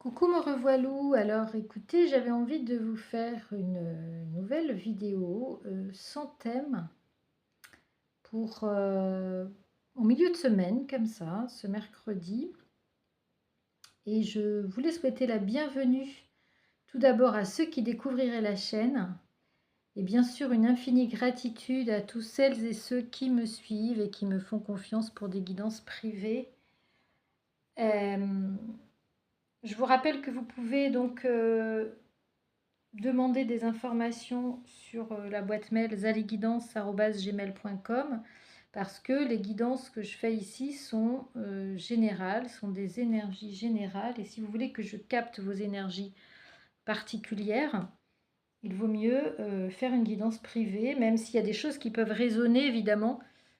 Coucou me revoilou, alors écoutez, j'avais envie de vous faire une nouvelle vidéo sans thème pour en milieu de semaine comme ça, ce mercredi. Et je voulais souhaiter la bienvenue tout d'abord à ceux qui découvriraient la chaîne et bien sûr une infinie gratitude à tous celles et ceux qui me suivent et qui me font confiance pour des guidances privées. Euh, je vous rappelle que vous pouvez donc demander des informations sur la boîte mail zaliguidance@gmail.com parce que les guidances que je fais ici sont générales, sont des énergies générales et si vous voulez que je capte vos énergies particulières, il vaut mieux faire une guidance privée, même s'il y a des choses qui peuvent résonner évidemment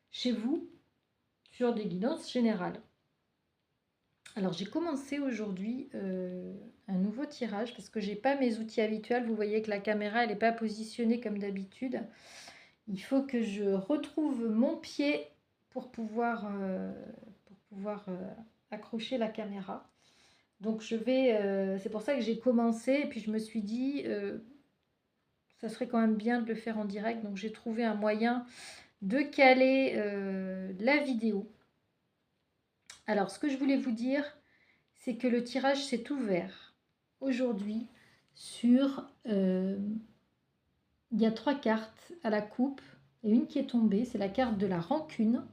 chez vous sur des guidances générales. Alors j'ai commencé aujourd'hui un nouveau tirage parce que j'ai pas mes outils habituels. Vous voyez que la caméra elle n'est pas positionnée comme d'habitude. Il faut que je retrouve mon pied pour pouvoir accrocher la caméra. Donc je vais, c'est pour ça que j'ai commencé et puis je me suis dit ça serait quand même bien de le faire en direct. Donc j'ai trouvé un moyen de caler la vidéo. Alors ce que je voulais vous dire, c'est que le tirage s'est ouvert aujourd'hui sur... il y a 3 cartes à la coupe et une qui est tombée, c'est la carte de la rancune,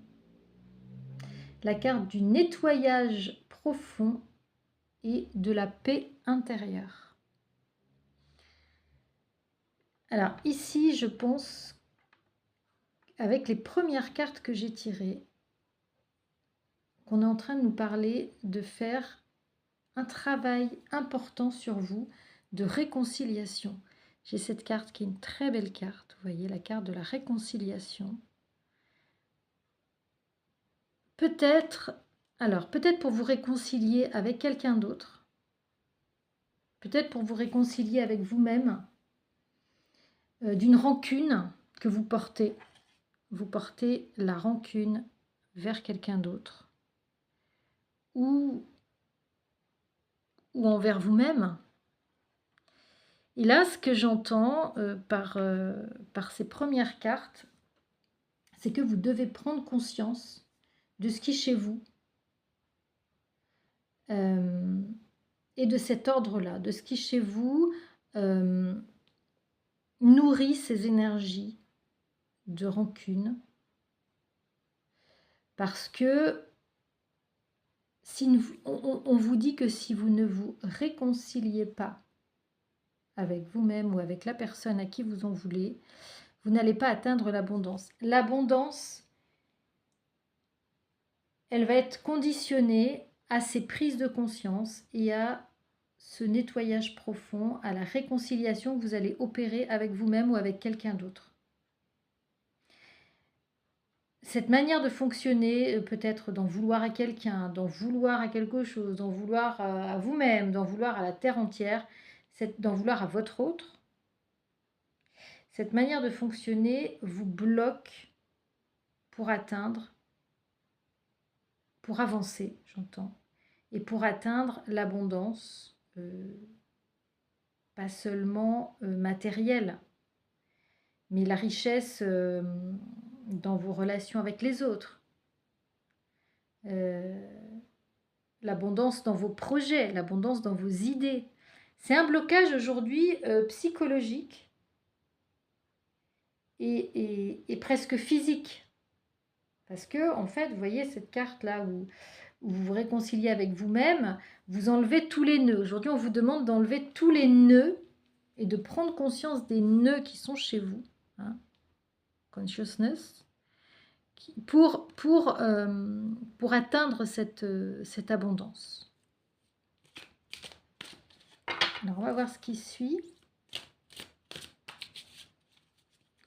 la carte du nettoyage profond et de la paix intérieure. Alors ici, je pense, avec les premières cartes que j'ai tirées, qu'on est en train de nous parler de faire un travail important sur vous de réconciliation. J'ai cette carte qui est une très belle carte, vous voyez, la carte de la réconciliation. Peut-être, alors peut-être pour vous réconcilier avec quelqu'un d'autre, peut-être pour vous réconcilier avec vous-même, d'une rancune que vous portez. Vous portez la rancune vers quelqu'un d'autre ou envers vous-même. Et là, ce que j'entends par ces premières cartes, c'est que vous devez prendre conscience de ce qui est chez vous et de cet ordre-là, de ce qui chez vous nourrit ces énergies de rancune. Parce que si on vous dit que si vous ne vous réconciliez pas avec vous-même ou avec la personne à qui vous en voulez, vous n'allez pas atteindre l'abondance. L'abondance, elle va être conditionnée à ces prises de conscience et à ce nettoyage profond, à la réconciliation que vous allez opérer avec vous-même ou avec quelqu'un d'autre. Cette manière de fonctionner, peut-être d'en vouloir à quelqu'un, d'en vouloir à quelque chose, d'en vouloir à vous-même, d'en vouloir à la terre entière, d'en vouloir à votre autre, cette manière de fonctionner vous bloque pour atteindre, pour avancer, j'entends, et pour atteindre l'abondance, pas seulement matérielle, mais la richesse dans vos relations avec les autres. L'abondance dans vos projets, l'abondance dans vos idées. C'est un blocage aujourd'hui psychologique et presque physique. Parce que, en fait, vous voyez cette carte-là où vous vous réconciliez avec vous-même, vous enlevez tous les nœuds. Aujourd'hui, on vous demande d'enlever tous les nœuds et de prendre conscience des nœuds qui sont chez vous. Hein, consciousness. Pour atteindre cette abondance. Alors, on va voir ce qui suit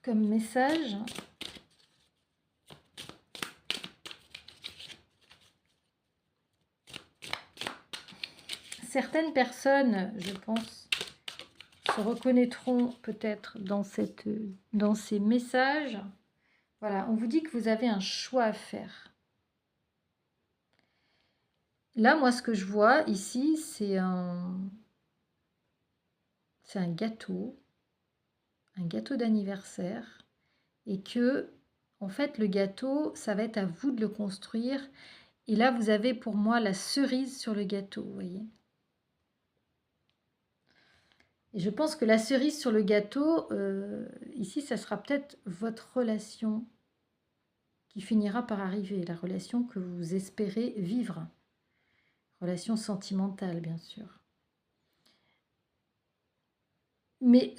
comme message. Certaines personnes, je pense, se reconnaîtront peut-être dans ces messages. Voilà, on vous dit que vous avez un choix à faire. Là, moi, ce que je vois ici, c'est un gâteau d'anniversaire. Et que, en fait, le gâteau, ça va être à vous de le construire. Et là, vous avez pour moi la cerise sur le gâteau, vous voyez. Et je pense que la cerise sur le gâteau, ici, ça sera peut-être votre relation qui finira par arriver, la relation que vous espérez vivre. Relation sentimentale, bien sûr. Mais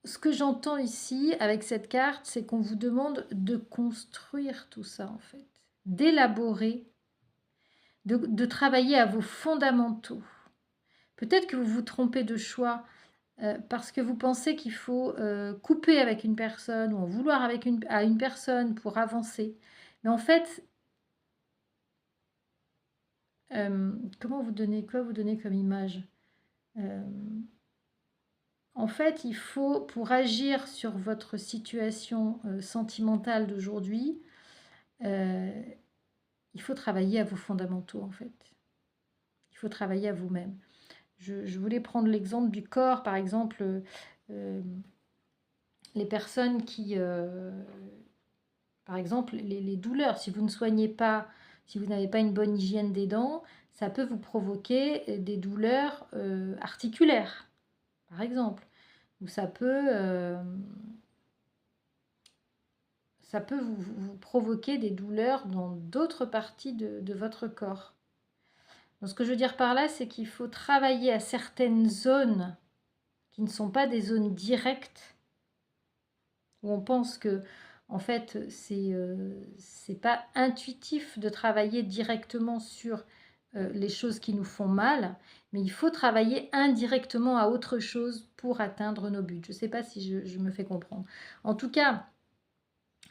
ce que j'entends ici, avec cette carte, c'est qu'on vous demande de construire tout ça, en fait. D'élaborer, de travailler à vos fondamentaux. Peut-être que vous vous trompez de choix parce que vous pensez qu'il faut couper avec une personne ou en vouloir à une personne pour avancer. Mais en fait, comment vous donnez, quoi vous donnez comme image En fait, il faut, pour agir sur votre situation sentimentale d'aujourd'hui, il faut travailler à vos fondamentaux, en fait. Il faut travailler à vous-même. Je voulais prendre l'exemple du corps, par exemple, les personnes qui, par exemple, les douleurs, si vous ne soignez pas, si vous n'avez pas une bonne hygiène des dents, ça peut vous provoquer des douleurs articulaires, par exemple. Ou ça peut vous provoquer des douleurs dans d'autres parties de votre corps. Donc, ce que je veux dire par là, c'est qu'il faut travailler à certaines zones qui ne sont pas des zones directes, où on pense que, en fait, c'est pas intuitif de travailler directement sur les choses qui nous font mal, mais il faut travailler indirectement à autre chose pour atteindre nos buts. Je ne sais pas si je me fais comprendre. En tout cas,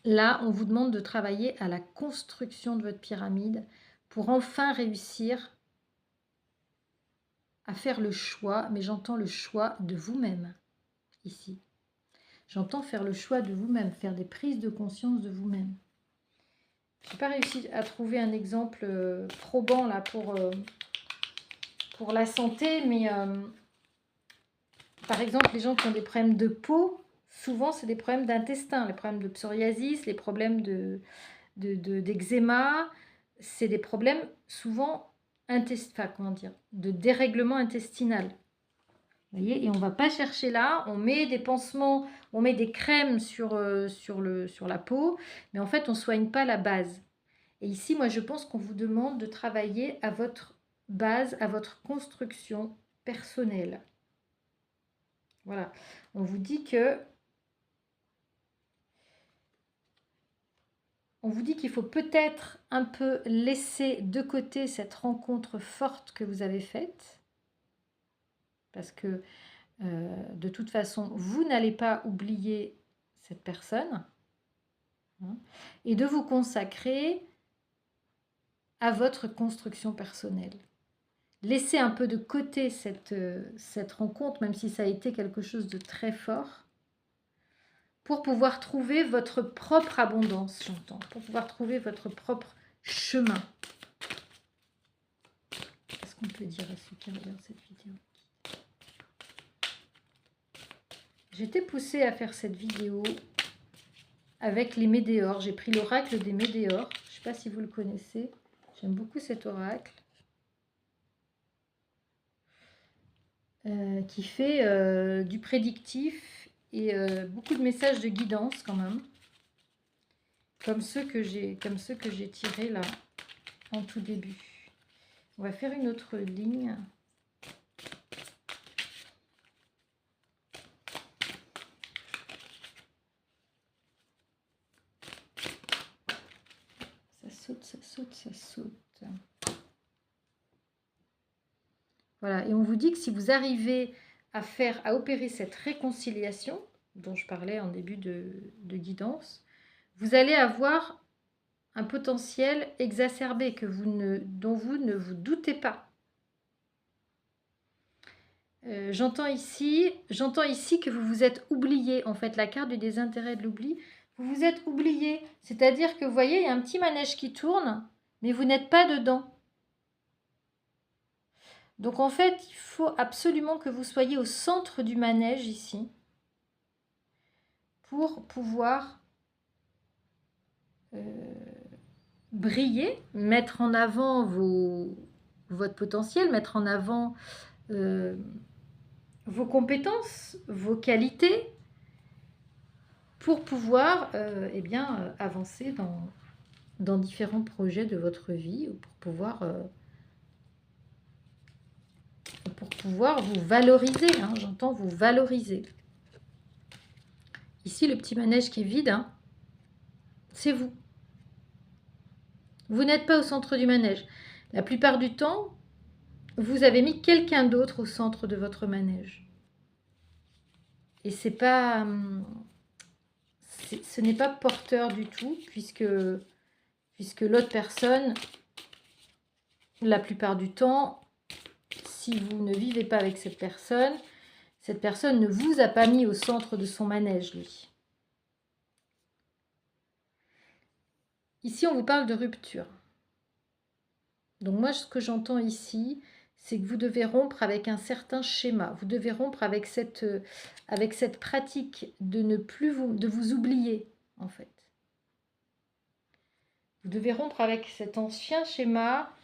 là, on vous demande de travailler à la construction de votre pyramide pour enfin réussir à faire le choix, mais j'entends le choix de vous-même ici. J'entends faire le choix de vous-même, faire des prises de conscience de vous-même. Je n'ai pas réussi à trouver un exemple probant là pour la santé, mais par exemple, les gens qui ont des problèmes de peau, souvent c'est des problèmes d'intestin, les problèmes de psoriasis, les problèmes d'eczéma, c'est des problèmes souvent de dérèglement intestinal. Vous voyez, et on ne va pas chercher là, on met des pansements, on met des crèmes sur la peau, mais en fait, on ne soigne pas la base. Et ici, moi, je pense qu'on vous demande de travailler à votre base, à votre construction personnelle. Voilà. On vous dit qu'il faut peut-être un peu laisser de côté cette rencontre forte que vous avez faite, parce que de toute façon, vous n'allez pas oublier cette personne, hein, et de vous consacrer à votre construction personnelle. Laissez un peu de côté cette rencontre, même si ça a été quelque chose de très fort, pour pouvoir trouver votre propre abondance, j'entends, pour pouvoir trouver votre propre chemin. Qu'est-ce qu'on peut dire à ceux qui regardent cette vidéo? J'étais poussée à faire cette vidéo avec les météores. J'ai pris l'oracle des météores. Je ne sais pas si vous le connaissez. J'aime beaucoup cet oracle. Qui fait du prédictif et beaucoup de messages de guidance quand même. Comme ceux que j'ai tirés là en tout début. On va faire une autre ligne. Ça saute, ça saute, ça saute. Voilà, et on vous dit que si vous arrivez à opérer cette réconciliation, dont je parlais en début de guidance, vous allez avoir un potentiel exacerbé dont vous ne vous doutez pas. J'entends ici que vous vous êtes oublié, en fait, la carte du désintérêt de l'oubli. Vous vous êtes oublié, c'est-à-dire que vous voyez, il y a un petit manège qui tourne, mais vous n'êtes pas dedans. Donc en fait, il faut absolument que vous soyez au centre du manège ici pour pouvoir briller, mettre en avant votre potentiel, mettre en avant vos compétences, vos qualités, pour pouvoir eh bien, avancer dans différents projets de votre vie, pour pouvoir vous valoriser, hein, j'entends vous valoriser. Ici, le petit manège qui est vide, hein, c'est vous. Vous n'êtes pas au centre du manège. La plupart du temps, vous avez mis quelqu'un d'autre au centre de votre manège. Et c'est pas, ce n'est pas porteur du tout, puisque l'autre personne, la plupart du temps, si vous ne vivez pas avec cette personne ne vous a pas mis au centre de son manège, lui. Ici, on vous parle de rupture. Donc moi, ce que j'entends ici, c'est que vous devez rompre avec un certain schéma. Vous devez rompre avec cette pratique de ne plus vous oublier, en fait. Vous devez rompre avec cet ancien schéma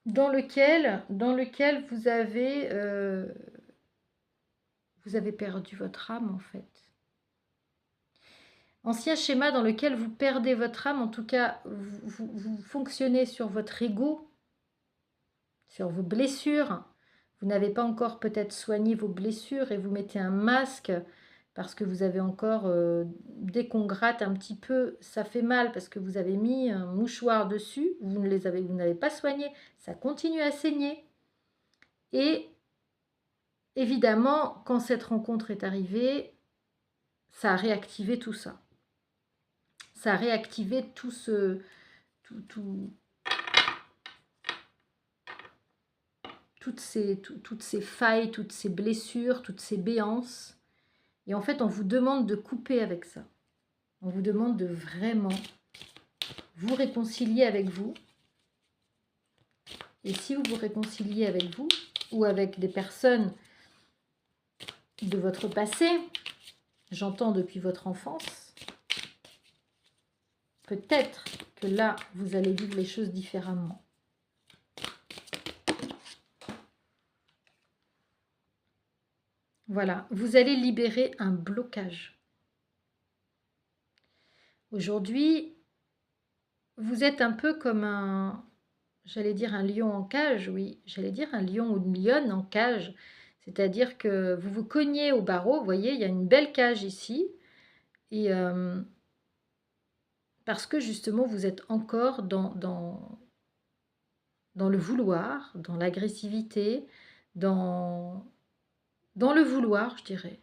dans lequel vous avez perdu votre âme, en fait. Ancien schéma dans lequel vous perdez votre âme, en tout cas, vous fonctionnez sur votre ego, sur vos blessures. Vous n'avez pas encore peut-être soigné vos blessures et vous mettez un masque parce que vous avez encore, dès qu'on gratte un petit peu, ça fait mal parce que vous avez mis un mouchoir dessus, vous n'avez pas soigné, ça continue à saigner. Et évidemment, quand cette rencontre est arrivée, ça a réactivé tout ça. Ça a réactivé toutes ces failles, toutes ces blessures, toutes ces béances. Et en fait, on vous demande de couper avec ça. On vous demande de vraiment vous réconcilier avec vous. Et si vous vous réconciliez avec vous ou avec des personnes de votre passé, j'entends depuis votre enfance, peut-être que là, vous allez vivre les choses différemment. Voilà, vous allez libérer un blocage. Aujourd'hui, vous êtes un peu comme j'allais dire un lion en cage, oui, j'allais dire un lion ou une lionne en cage. C'est-à-dire que vous vous cognez au barreau, vous voyez, il y a une belle cage ici. Et parce que justement, vous êtes encore dans le vouloir, dans l'agressivité, dans le vouloir, je dirais.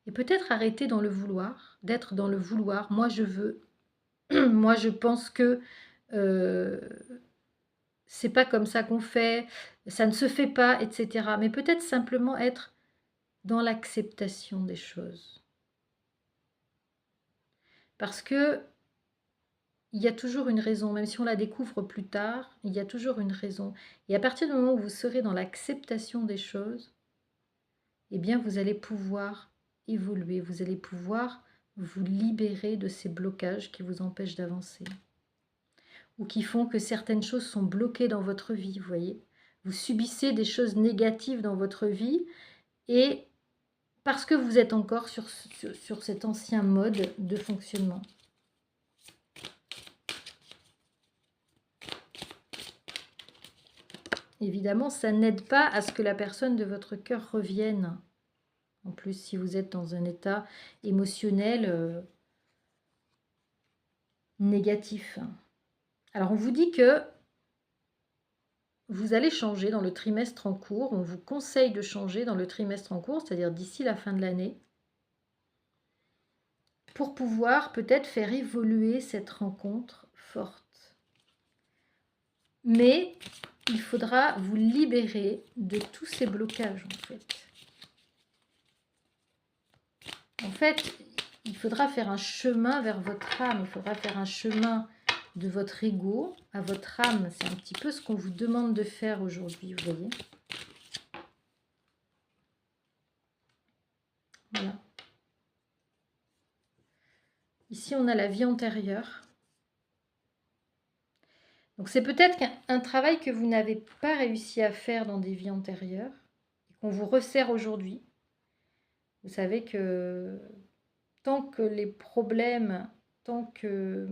Et peut-être arrêter dans le vouloir, d'être dans le vouloir. Moi, je veux. Moi, je pense que c'est pas comme ça qu'on fait, ça ne se fait pas, etc. Mais peut-être simplement être dans l'acceptation des choses. Parce que il y a toujours une raison, même si on la découvre plus tard, il y a toujours une raison. Et à partir du moment où vous serez dans l'acceptation des choses, eh bien, vous allez pouvoir évoluer, vous allez pouvoir vous libérer de ces blocages qui vous empêchent d'avancer. Ou qui font que certaines choses sont bloquées dans votre vie, vous voyez. Vous subissez des choses négatives dans votre vie et parce que vous êtes encore sur cet ancien mode de fonctionnement. Évidemment, ça n'aide pas à ce que la personne de votre cœur revienne. En plus, si vous êtes dans un état émotionnel négatif. Alors, on vous dit que vous allez changer dans le trimestre en cours. On vous conseille de changer dans le trimestre en cours, c'est-à-dire d'ici la fin de l'année, pour pouvoir peut-être faire évoluer cette rencontre forte. Mais il faudra vous libérer de tous ces blocages, en fait. En fait, il faudra faire un chemin vers votre âme, il faudra faire un chemin de votre ego à votre âme. C'est un petit peu ce qu'on vous demande de faire aujourd'hui, vous voyez. Voilà. Ici, on a la vie antérieure. Donc, c'est peut-être un travail que vous n'avez pas réussi à faire dans des vies antérieures et qu'on vous resserre aujourd'hui. Vous savez que tant que les problèmes, tant que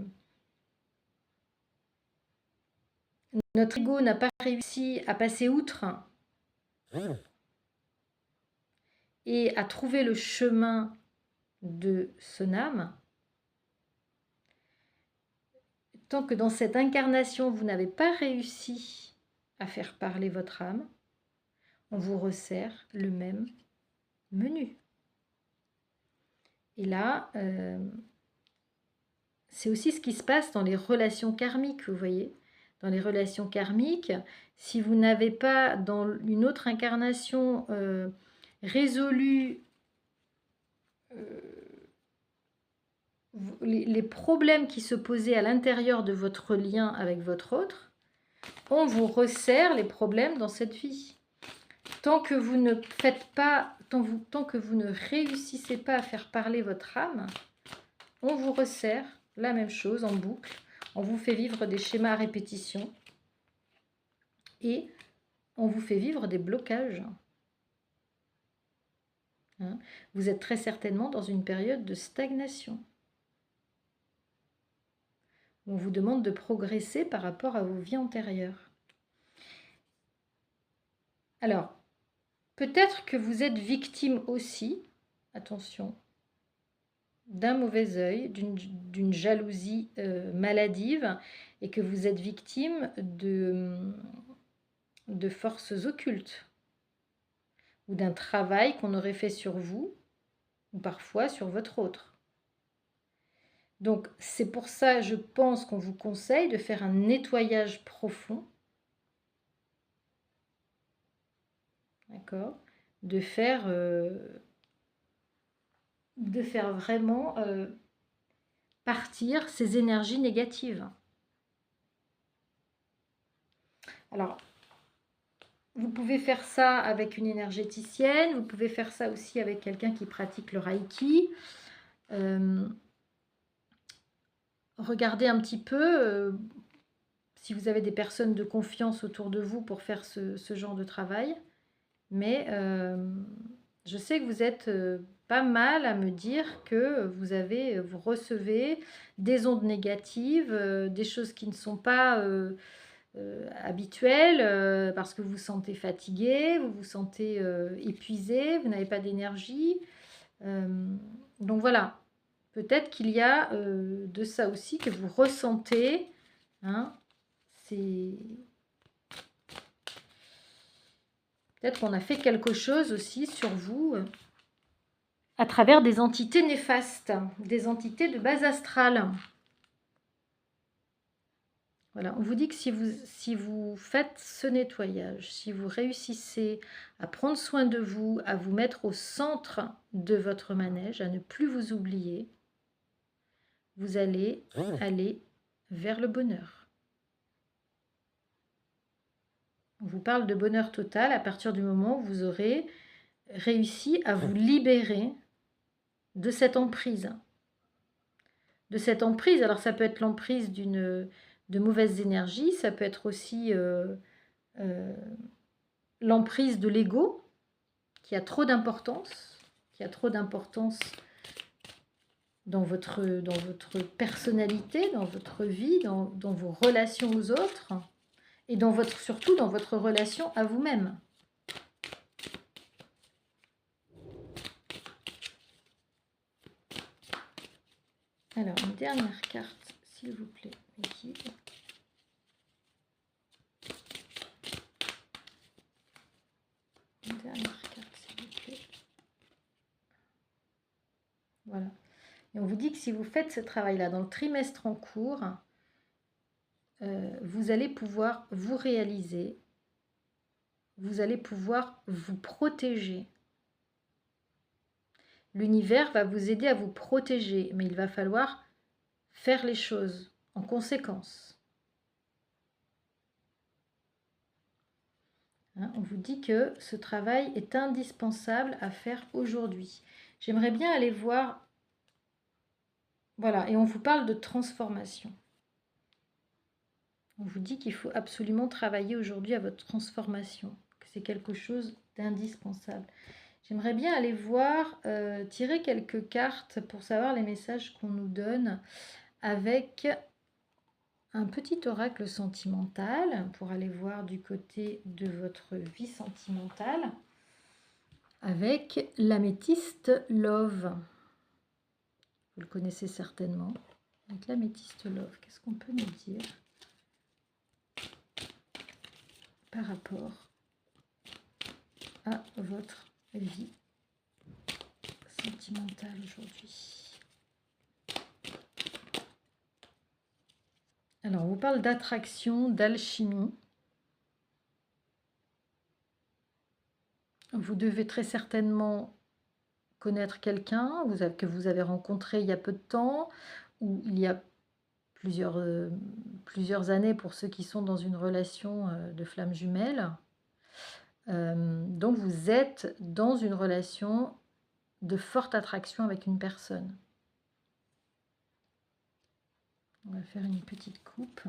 notre ego n'a pas réussi à passer outre et à trouver le chemin de son âme, tant que dans cette incarnation, vous n'avez pas réussi à faire parler votre âme, on vous resserre le même menu. Et là, c'est aussi ce qui se passe dans les relations karmiques, vous voyez. Dans les relations karmiques, si vous n'avez pas, dans une autre incarnation, résolu les problèmes qui se posaient à l'intérieur de votre lien avec votre autre, on vous resserre les problèmes dans cette vie. Tant que vous ne faites pas, tant que vous ne réussissez pas à faire parler votre âme, on vous resserre la même chose en boucle. On vous fait vivre des schémas à répétition et on vous fait vivre des blocages. Hein? Vous êtes très certainement dans une période de stagnation. On vous demande de progresser par rapport à vos vies antérieures. Alors, peut-être que vous êtes victime aussi, attention, d'un mauvais œil, d'une jalousie maladive, et que vous êtes victime de forces occultes, ou d'un travail qu'on aurait fait sur vous, ou parfois sur votre autre. Donc, c'est pour ça, je pense qu'on vous conseille de faire un nettoyage profond. D'accord ? De faire vraiment partir ces énergies négatives. Alors, vous pouvez faire ça avec une énergéticienne, vous pouvez faire ça aussi avec quelqu'un qui pratique le Reiki. Regardez un petit peu si vous avez des personnes de confiance autour de vous pour faire ce genre de travail. Mais je sais que vous êtes pas mal à me dire que vous recevez des ondes négatives, des choses qui ne sont pas habituelles, parce que vous vous sentez fatigué, vous vous sentez épuisé, vous n'avez pas d'énergie. Donc voilà, peut-être qu'il y a de ça aussi que vous ressentez. Hein, peut-être qu'on a fait quelque chose aussi sur vous à travers des entités néfastes, des entités de base astrale. Voilà, on vous dit que si vous faites ce nettoyage, si vous réussissez à prendre soin de vous, à vous mettre au centre de votre manège, à ne plus vous oublier, vous allez aller vers le bonheur. On vous parle de bonheur total à partir du moment où vous aurez réussi à vous libérer de cette emprise. De cette emprise, alors ça peut être l'emprise de mauvaises énergies, ça peut être aussi l'emprise de l'ego, qui a trop d'importance, dans votre personnalité, dans votre vie, dans vos relations aux autres, et surtout dans votre relation à vous-même. Alors, une dernière carte, s'il vous plaît, mes guides. Une dernière carte, s'il vous plaît. Voilà. Et on vous dit que si vous faites ce travail-là dans le trimestre en cours, vous allez pouvoir vous réaliser, vous allez pouvoir vous protéger. L'univers va vous aider à vous protéger, mais il va falloir faire les choses en conséquence. Hein, on vous dit que ce travail est indispensable à faire aujourd'hui. J'aimerais bien aller voir... Voilà, et on vous parle de transformation. On vous dit qu'il faut absolument travailler aujourd'hui à votre transformation, que c'est quelque chose d'indispensable. J'aimerais bien aller voir, tirer quelques cartes pour savoir les messages qu'on nous donne avec un petit oracle sentimental pour aller voir du côté de votre vie sentimentale avec l'améthyste Love. Vous le connaissez certainement. Avec l'améthyste Love, qu'est-ce qu'on peut nous dire par rapport à votre vie sentimentale aujourd'hui? Alors, on vous parle d'attraction, d'alchimie. Vous devez très certainement connaître quelqu'un que vous avez rencontré il y a peu de temps, ou il y a plusieurs années pour ceux qui sont dans une relation de flamme jumelle. Donc, vous êtes dans une relation de forte attraction avec une personne. On va faire une petite coupe.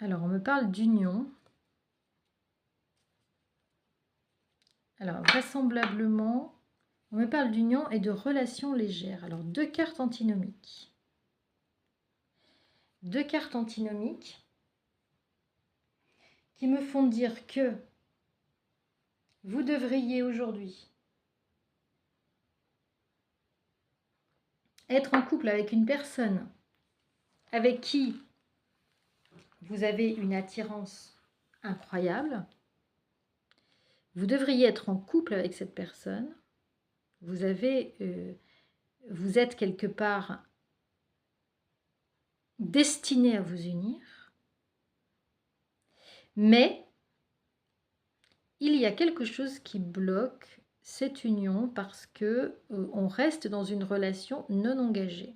Alors, on me parle d'union. Alors, vraisemblablement, on me parle d'union et de relations légères. Alors, 2 cartes antinomiques. 2 cartes antinomiques qui me font dire que vous devriez aujourd'hui être en couple avec une personne avec qui vous avez une attirance incroyable. Vous devriez être en couple avec cette personne. Vous êtes quelque part destiné à vous unir. Mais il y a quelque chose qui bloque cette union parce que on reste dans une relation non engagée.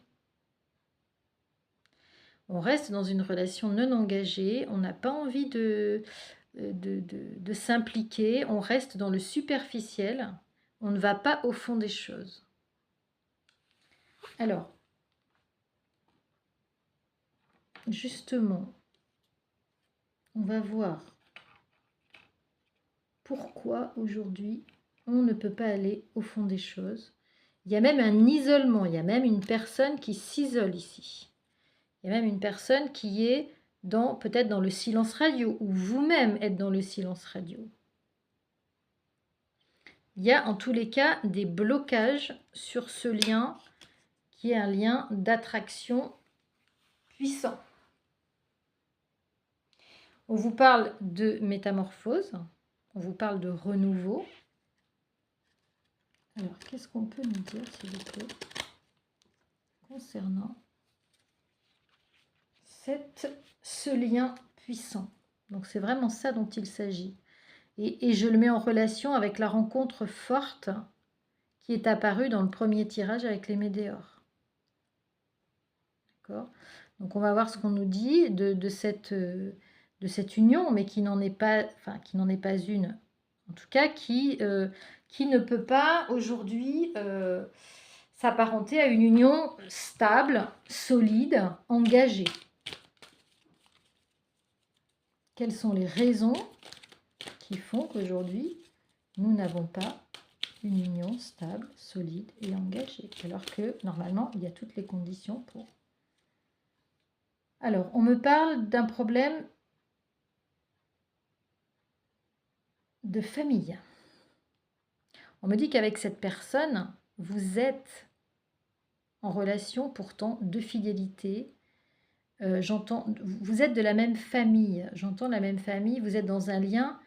On reste dans une relation non engagée, on n'a pas envie de s'impliquer, on reste dans le superficiel, on ne va pas au fond des choses. Alors, justement, on va voir pourquoi aujourd'hui on ne peut pas aller au fond des choses. Il y a même un isolement, il y a même une personne qui s'isole ici. Il y a même une personne qui est peut-être dans le silence radio, ou vous-même êtes dans le silence radio. Il y a en tous les cas des blocages sur ce lien qui est un lien d'attraction puissant. On vous parle de métamorphose, on vous parle de renouveau. Alors, qu'est-ce qu'on peut nous dire, s'il vous plaît, concernant ce lien puissant? Donc, c'est vraiment ça dont il s'agit. Et je le mets en relation avec la rencontre forte qui est apparue dans le premier tirage avec les météores. D'accord ? Donc, on va voir ce qu'on nous dit de cette union, mais qui n'en est pas une, en tout cas qui ne peut pas aujourd'hui s'apparenter à une union stable, solide, engagée. Quelles sont les raisons qui font qu'aujourd'hui, nous n'avons pas une union stable, solide et engagée, alors que normalement, il y a toutes les conditions pour. Alors, on me parle d'un problème de famille. On me dit qu'avec cette personne, vous êtes en relation pourtant de fidélité. J'entends, vous êtes de la même famille. J'entends la même famille. Vous êtes dans un lien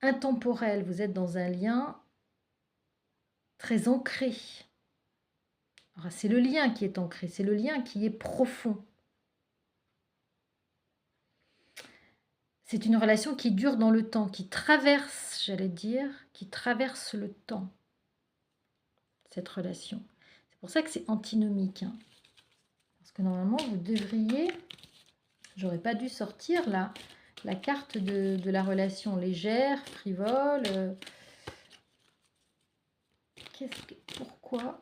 intemporel. Vous êtes dans un lien très ancré. C'est le lien qui est ancré. C'est le lien qui est profond. C'est une relation qui dure dans le temps, qui traverse, j'allais dire, qui traverse le temps, cette relation. C'est pour ça que c'est antinomique. Hein. Parce que normalement, vous devriez... J'aurais pas dû sortir là, la carte de la relation légère, frivole. Pourquoi?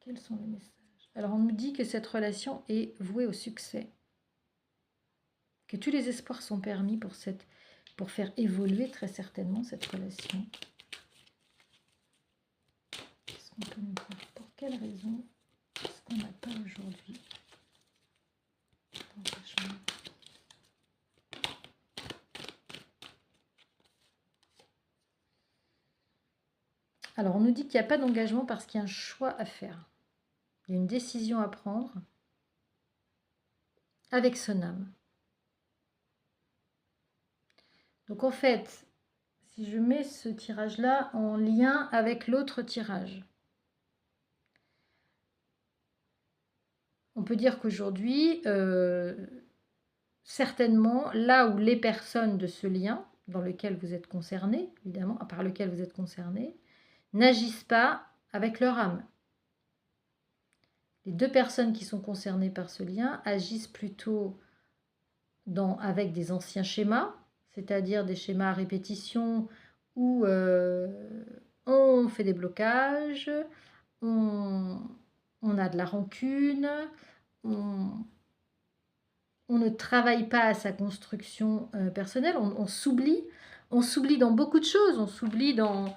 Quels sont les messages? Alors, on nous dit que cette relation est vouée au succès. Que tous les espoirs sont permis pour faire évoluer très certainement cette relation. Qu'est-ce qu'on peut nous dire? Pour quelle raison est-ce qu'on n'a pas aujourd'hui? Alors, on nous dit qu'il n'y a pas d'engagement parce qu'il y a un choix à faire. Il y a une décision à prendre avec son âme. Donc, en fait, si je mets ce tirage-là en lien avec l'autre tirage, on peut dire qu'aujourd'hui, certainement, là où les personnes de ce lien, dans lequel vous êtes concerné, évidemment, par lequel vous êtes concerné, n'agissent pas avec leur âme. Les deux personnes qui sont concernées par ce lien agissent plutôt avec des anciens schémas, c'est-à-dire des schémas à répétition où on fait des blocages, on a de la rancune, on ne travaille pas à sa construction personnelle, on s'oublie dans beaucoup de choses, on s'oublie dans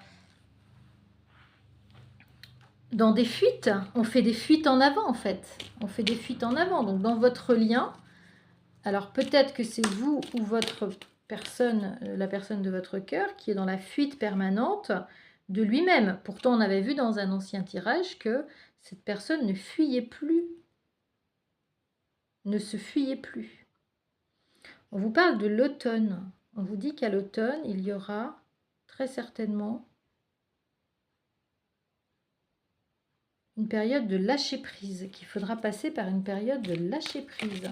des fuites, on fait des fuites en avant en fait, on fait des fuites en avant, donc dans votre lien, alors peut-être que c'est vous ou votre personne, la personne de votre cœur qui est dans la fuite permanente de lui-même. Pourtant on avait vu dans un ancien tirage que cette personne ne fuyait plus, ne se fuyait plus. On vous parle de l'automne, on vous dit qu'à l'automne il y aura très certainement une période de lâcher prise, qu'il faudra passer par une période de lâcher prise.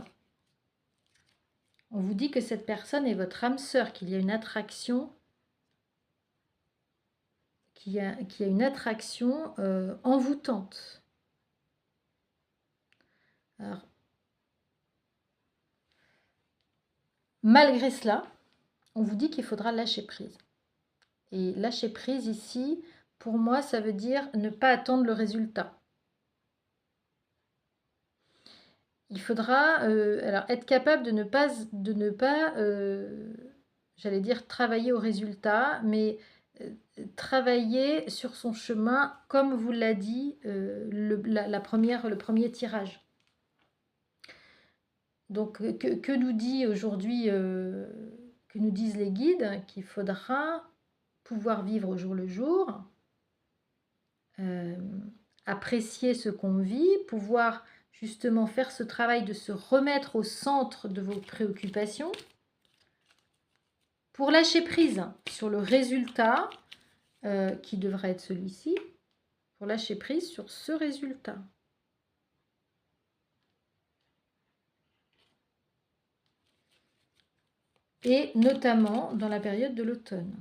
On vous dit que cette personne est votre âme sœur, qu'il y a une attraction, qu'il y a une attraction envoûtante. Alors, malgré cela, on vous dit qu'il faudra lâcher prise. Et lâcher prise ici, pour moi, ça veut dire ne pas attendre le résultat. Il faudra alors être capable de ne pas j'allais dire travailler au résultat, mais travailler sur son chemin, comme vous l'a dit le premier tirage. Donc, que nous dit aujourd'hui, que nous disent les guides? Qu'il faudra pouvoir vivre au jour le jour, apprécier ce qu'on vit, pouvoir justement faire ce travail de se remettre au centre de vos préoccupations pour lâcher prise sur le résultat qui devrait être celui-ci, pour lâcher prise sur ce résultat. Et notamment dans la période de l'automne.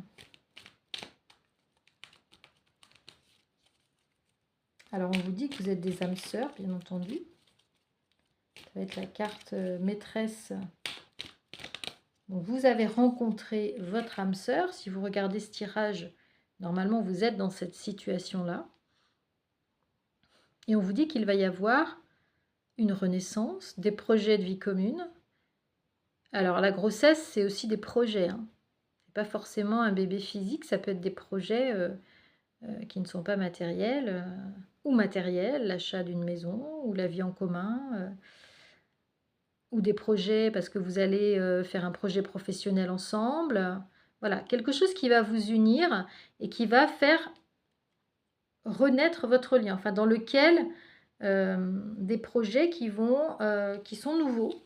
Alors on vous dit que vous êtes des âmes sœurs, bien entendu. Ça va être la carte maîtresse. Donc vous avez rencontré votre âme sœur. Si vous regardez ce tirage, normalement vous êtes dans cette situation-là. Et on vous dit qu'il va y avoir une renaissance, des projets de vie commune. Alors la grossesse, c'est aussi des projets. Hein. Ce n'est pas forcément un bébé physique, ça peut être des projets qui ne sont pas matériels ou matériels, l'achat d'une maison ou la vie en commun. Ou des projets parce que vous allez faire un projet professionnel ensemble. Voilà, quelque chose qui va vous unir et qui va faire renaître votre lien. Enfin, dans lequel des projets qui sont nouveaux,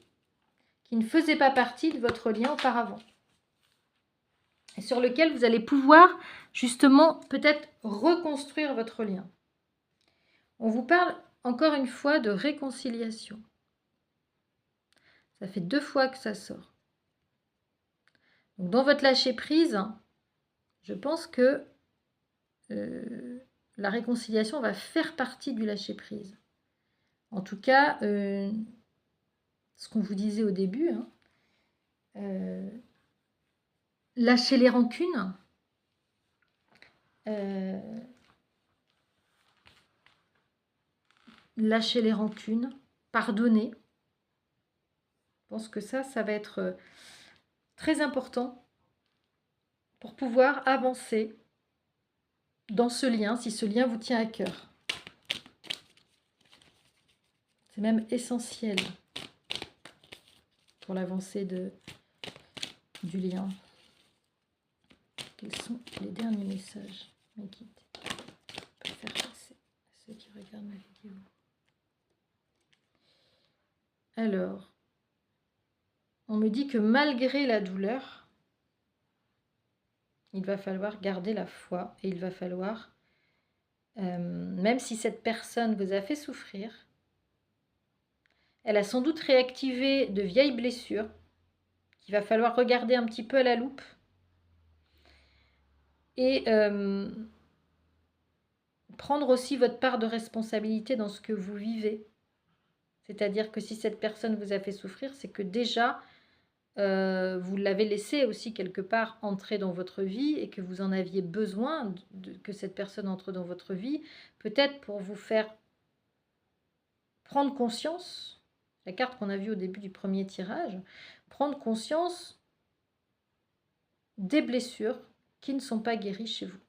qui ne faisaient pas partie de votre lien auparavant. Et sur lequel vous allez pouvoir justement peut-être reconstruire votre lien. On vous parle encore une fois de réconciliation. Ça fait 2 fois que ça sort. Donc, dans votre lâcher-prise, je pense que la réconciliation va faire partie du lâcher-prise. En tout cas, ce qu'on vous disait au début, hein, lâcher les rancunes, pardonner. Je pense que ça va être très important pour pouvoir avancer dans ce lien, si ce lien vous tient à cœur. C'est même essentiel pour l'avancée du lien. Quels sont les derniers messages, mes guides, pour faire passer à ceux qui regardent ma vidéo? Alors, on me dit que malgré la douleur, il va falloir garder la foi et il va falloir, même si cette personne vous a fait souffrir, elle a sans doute réactivé de vieilles blessures qu'il va falloir regarder un petit peu à la loupe et prendre aussi votre part de responsabilité dans ce que vous vivez. C'est-à-dire que si cette personne vous a fait souffrir, c'est que déjà, vous l'avez laissé aussi quelque part entrer dans votre vie et que vous en aviez besoin que cette personne entre dans votre vie, peut-être pour vous faire prendre conscience, la carte qu'on a vue au début du premier tirage, prendre conscience des blessures qui ne sont pas guéries chez vous.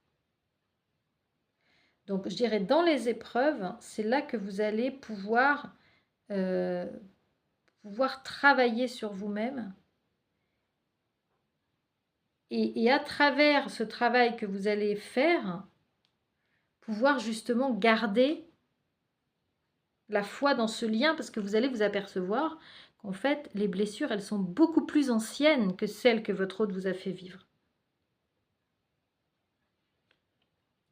Donc je dirais dans les épreuves, c'est là que vous allez pouvoir travailler sur vous-même. Et à travers ce travail que vous allez faire, pouvoir justement garder la foi dans ce lien, parce que vous allez vous apercevoir qu'en fait, les blessures, elles sont beaucoup plus anciennes que celles que votre hôte vous a fait vivre.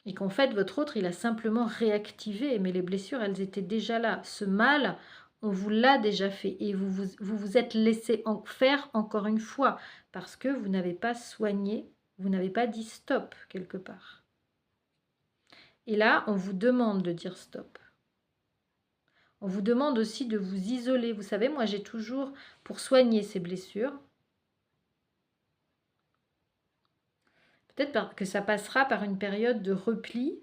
Et qu'en fait, votre autre, il a simplement réactivé, mais les blessures, elles étaient déjà là. Ce mal, on vous l'a déjà fait et vous êtes laissé en faire encore une fois parce que vous n'avez pas soigné, vous n'avez pas dit stop quelque part. Et là, on vous demande de dire stop. On vous demande aussi de vous isoler. Vous savez, moi, j'ai toujours, pour soigner ces blessures, peut-être que ça passera par une période de repli.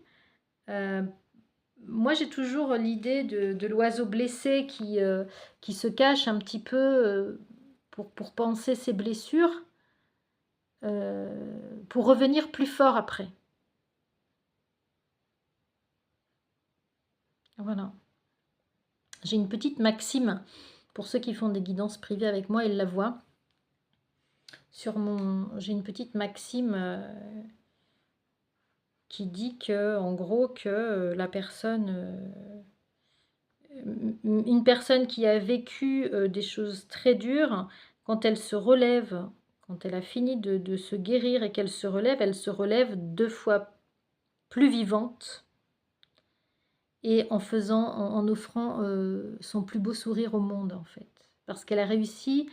Moi, j'ai toujours l'idée de l'oiseau blessé qui se cache un petit peu pour penser ses blessures, pour revenir plus fort après. Voilà. J'ai une petite maxime, pour ceux qui font des guidances privées avec moi, ils la voient. J'ai une petite maxime qui dit que, en gros, que la personne... une personne qui a vécu des choses très dures, quand elle se relève, quand elle a fini de se guérir et qu'elle se relève, elle se relève 2 fois plus vivante et en offrant son plus beau sourire au monde, en fait. Parce qu'elle a réussi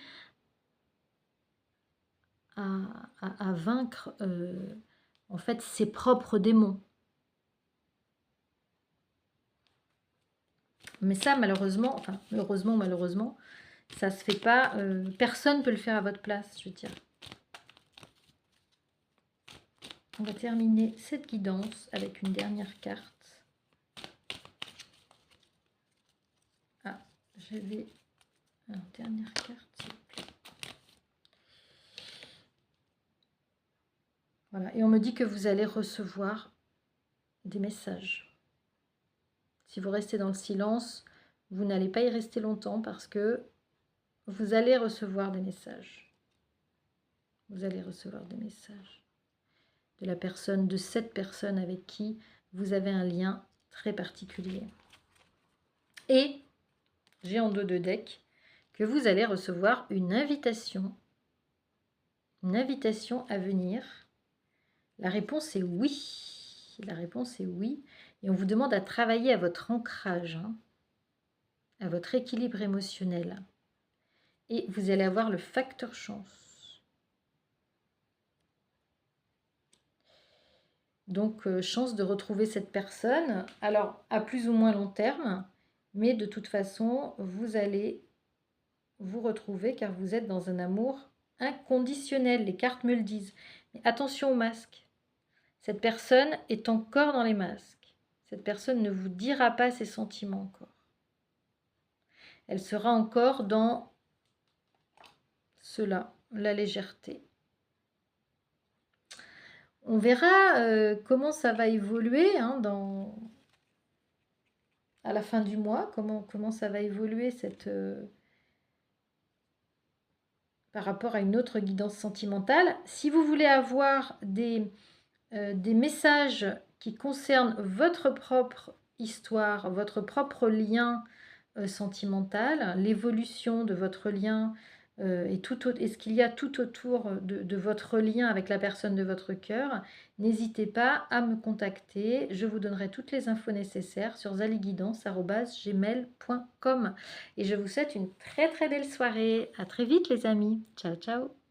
à vaincre en fait ses propres démons. Mais ça, malheureusement, enfin, heureusement ou malheureusement, ça se fait pas. Personne ne peut le faire à votre place, je veux dire. On va terminer cette guidance avec une dernière carte. Ah, j'avais... Alors, dernière carte, s'il vous plaît. Voilà, et on me dit que vous allez recevoir des messages. Si vous restez dans le silence, vous n'allez pas y rester longtemps parce que vous allez recevoir des messages. Vous allez recevoir des messages de la personne, de cette personne avec qui vous avez un lien très particulier. Et j'ai en dos de deck que vous allez recevoir une invitation à venir. La réponse est oui. La réponse est oui. Et on vous demande à travailler à votre ancrage, à votre équilibre émotionnel. Et vous allez avoir le facteur chance. Donc, chance de retrouver cette personne. Alors, à plus ou moins long terme, mais de toute façon, vous allez vous retrouver car vous êtes dans un amour inconditionnel. Les cartes me le disent. Mais attention aux masques. Cette personne est encore dans les masques. Cette personne ne vous dira pas ses sentiments encore. Elle sera encore dans cela, la légèreté. On verra comment ça va évoluer hein, à la fin du mois, comment ça va évoluer par rapport à une autre guidance sentimentale. Si vous voulez avoir des messages qui concernent votre propre histoire, votre propre lien sentimental, l'évolution de votre lien et ce qu'il y a tout autour de votre lien avec la personne de votre cœur, n'hésitez pas à me contacter. Je vous donnerai toutes les infos nécessaires sur zaliguidance@gmail.com. Et je vous souhaite une très très belle soirée. À très vite les amis. Ciao ciao.